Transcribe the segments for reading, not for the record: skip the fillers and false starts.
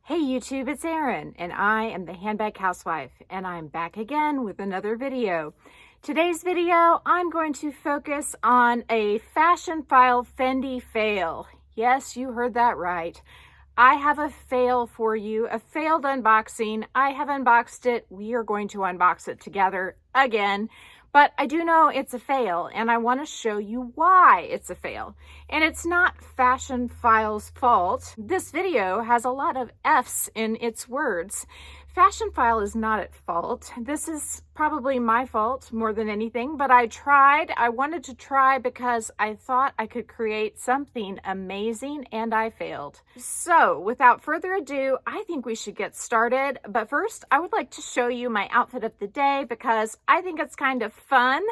Hey YouTube, it's Erin, and I am the Handbag Housewife, and I'm back again with another video. Today's video, I'm going to focus on a Fashionphile Fendi fail. Yes, you heard that right. I have a fail for you, a failed unboxing. I have unboxed it. We are going to unbox it together again. But I do know it's a fail, and I want to show you why it's a fail. And it's not Fashionphile's fault. This video has a lot of F's in its words. Fashionphile is not at fault. This is probably my fault more than anything, but I tried. I wanted to try because I thought I could create something amazing, and I failed. So without further ado, I think we should get started. But first, I would like to show you my outfit of the day because I think it's kind of fun.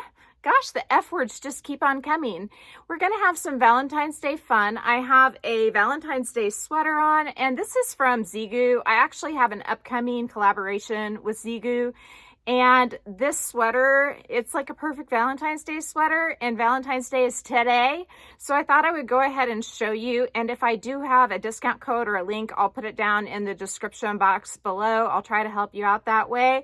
Gosh, the F words just keep on coming. We're gonna have some Valentine's Day fun. I have a Valentine's Day sweater on, and this is from Zeagoo. I actually have an upcoming collaboration with Zeagoo, and this sweater, it's like a perfect Valentine's Day sweater, and Valentine's Day is today. So I thought I would go ahead and show you, and if I do have a discount code or a link, I'll put it down in the description box below. I'll try to help you out that way.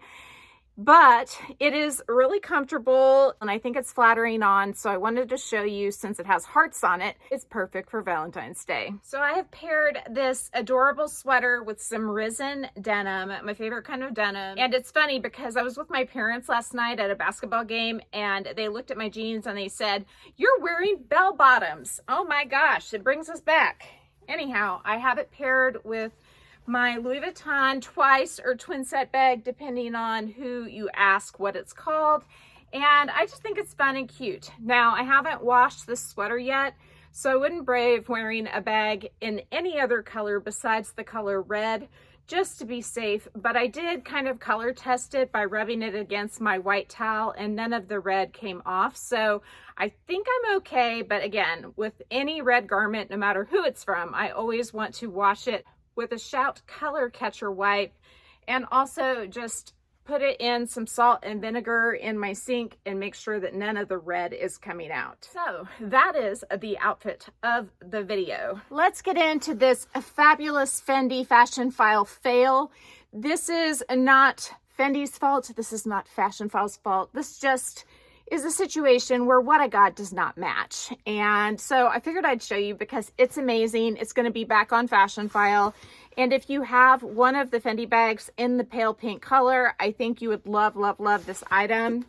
But it is really comfortable, and I think it's flattering on, so I wanted to show you, since it has hearts on it, it's perfect for Valentine's Day. So I have paired this adorable sweater with some Risen denim, my favorite kind of denim. And it's funny because I was with my parents last night at a basketball game, and they looked at my jeans and they said, "You're wearing bell bottoms." Oh my gosh, it brings us back. Anyhow, I have it paired with my Louis Vuitton twice or twin set bag, depending on who you ask what it's called. And I just think it's fun and cute. Now, I haven't washed this sweater yet, so I wouldn't brave wearing a bag in any other color besides the color red, just to be safe. But I did kind of color test it by rubbing it against my white towel, and none of the red came off. So I think I'm okay. But again, with any red garment, no matter who it's from, I always want to wash it with a Shout color catcher wipe, and also just put it in some salt and vinegar in my sink and make sure that none of the red is coming out. So that is the outfit of the video. Let's get into this fabulous Fendi Fashionphile fail. This is not Fendi's fault. This is not Fashionphile's fault. This just is a situation where what I got does not match. And so I figured I'd show you because it's amazing. It's going to be back on Fashionphile. And if you have one of the Fendi bags in the pale pink color, I think you would love, love, love this item.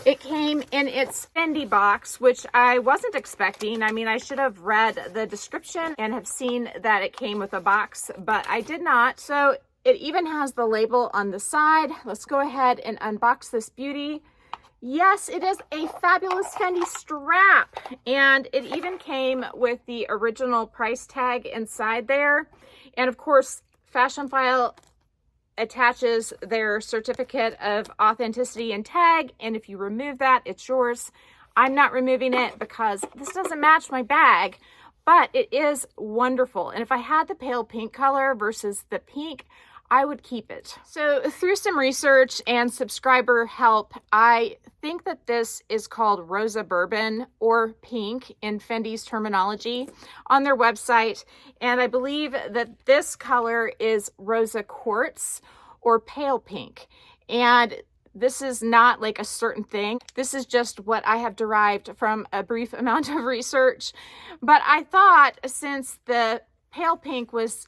It came in its Fendi box, which I wasn't expecting. I mean, I should have read the description and have seen that it came with a box, but I did not. So it even has the label on the side. Let's go ahead and unbox this beauty. Yes, it is a fabulous Fendi strap, and it even came with the original price tag inside there. And of course, Fashionphile attaches their certificate of authenticity and tag, and if you remove that, it's yours. I'm not removing it because this doesn't match my bag, but it is wonderful. And if I had the pale pink color versus the pink, I would keep it. So through some research and subscriber help, I think that this is called Rosa Bourbon or pink in Fendi's terminology on their website. And I believe that this color is Rosa Quartz or pale pink. And this is not like a certain thing. This is just what I have derived from a brief amount of research. But I thought, since the pale pink was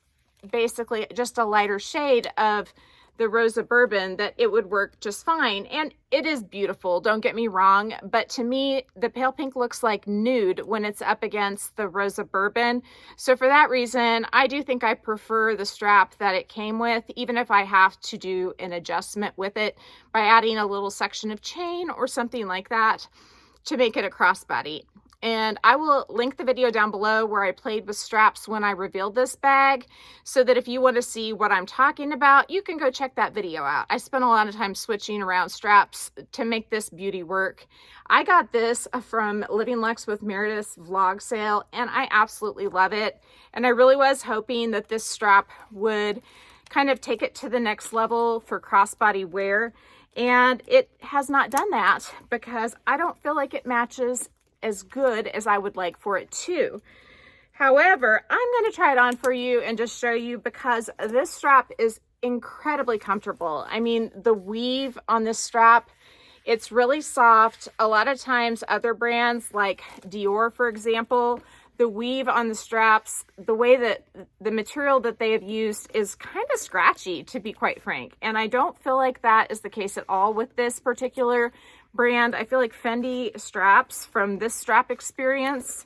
basically just a lighter shade of the Rosa Bourbon, that it would work just fine. And it is beautiful, don't get me wrong, but to me the pale pink looks like nude when it's up against the Rosa Bourbon. So for that reason, I do think I prefer the strap that it came with, even if I have to do an adjustment with it by adding a little section of chain or something like that to make it a crossbody. And I will link the video down below where I played with straps when I revealed this bag, so that if you want to see what I'm talking about, you can go check that video out. I spent a lot of time switching around straps to make this beauty work. I got this from Living Luxe with Meredith's vlog sale, and I absolutely love it. And I really was hoping that this strap would kind of take it to the next level for crossbody wear. And it has not done that because I don't feel like it matches as good as I would like for it to. However, I'm going to try it on for you and just show you because this strap is incredibly comfortable. I mean, the weave on this strap, it's really soft. A lot of times other brands like Dior, for example, the weave on the straps, the way that the material that they have used is kind of scratchy, to be quite frank. And I don't feel like that is the case at all with this particular brand. I feel like Fendi straps, from this strap experience,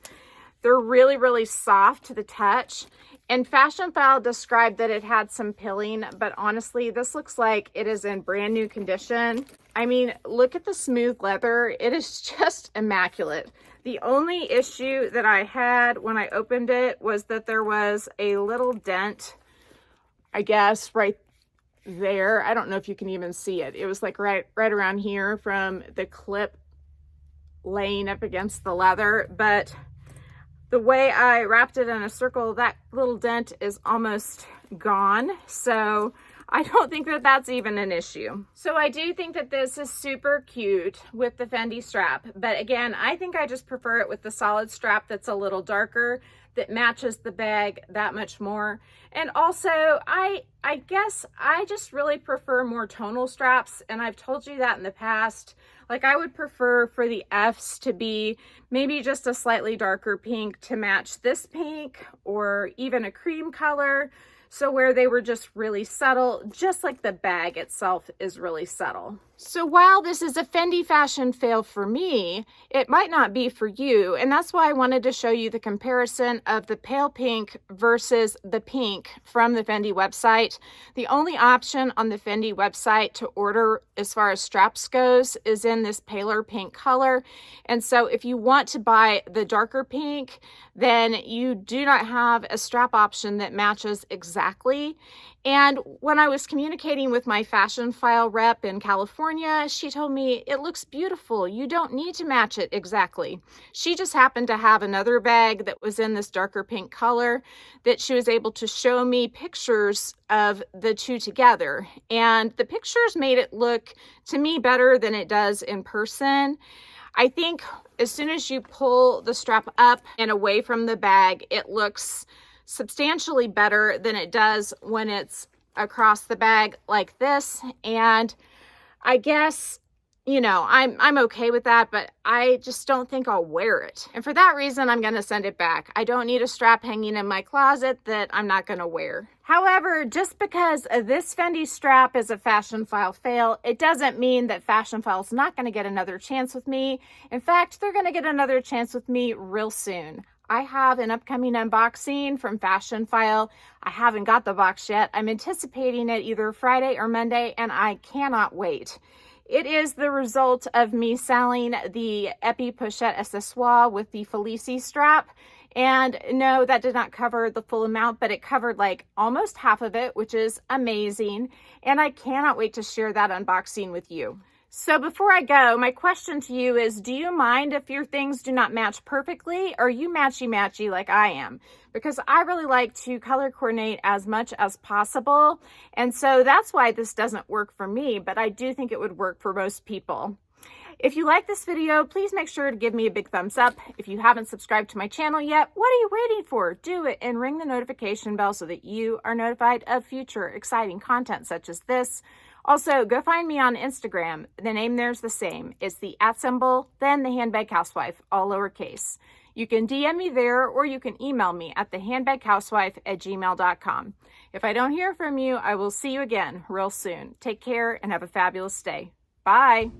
they're really, really soft to the touch. And Fashionphile described that it had some pilling, but honestly, this looks like it is in brand new condition. I mean, look at the smooth leather. It is just immaculate. The only issue that I had when I opened it was that there was a little dent, I guess, right there. I don't know if you can even see it. It was like right around here from the clip laying up against the leather, but the way I wrapped it in a circle, that little dent is almost gone. So I don't think that that's even an issue. So I do think that this is super cute with the Fendi strap. But again, I think I just prefer it with the solid strap that's a little darker, that matches the bag that much more. And also, I guess I just really prefer more tonal straps. And I've told you that in the past. Like, I would prefer for the Fs to be maybe just a slightly darker pink to match this pink, or even a cream color. So where they were just really subtle, just like the bag itself is really subtle. So while this is a Fendi fashion fail for me, it might not be for you. And that's why I wanted to show you the comparison of the pale pink versus the pink from the Fendi website. The only option on the Fendi website to order as far as straps goes is in this paler pink color. And so if you want to buy the darker pink, then you do not have a strap option that matches exactly. And when I was communicating with my Fashionphile rep in California, she told me it looks beautiful. You don't need to match it exactly. She just happened to have another bag that was in this darker pink color that she was able to show me pictures of the two together. And the pictures made it look, to me, better than it does in person. I think as soon as you pull the strap up and away from the bag, it looks substantially better than it does when it's across the bag like this. And I guess, you know, I'm okay with that, but I just don't think I'll wear it. And for that reason, I'm going to send it back. I don't need a strap hanging in my closet that I'm not going to wear. However, just because this Fendi strap is a Fashionphile fail, it doesn't mean that Fashionphile is not going to get another chance with me. In fact, they're going to get another chance with me real soon. I have an upcoming unboxing from Fashionphile. I haven't got the box yet. I'm anticipating it either Friday or Monday, and I cannot wait. It is the result of me selling the Epi Pochette Accessoire with the Felici strap. And no, that did not cover the full amount, but it covered like almost half of it, which is amazing. And I cannot wait to share that unboxing with you. So before I go, my question to you is, do you mind if your things do not match perfectly? Or are you matchy-matchy like I am? Because I really like to color coordinate as much as possible. And so that's why this doesn't work for me, but I do think it would work for most people. If you like this video, please make sure to give me a big thumbs up. If you haven't subscribed to my channel yet, what are you waiting for? Do it and ring the notification bell so that you are notified of future exciting content such as this. Also, go find me on Instagram. The name there's the same. It's the @ then the Handbag Housewife, all lowercase. You can DM me there, or you can email me at thehandbaghousewife@gmail.com. If I don't hear from you, I will see you again real soon. Take care and have a fabulous day. Bye.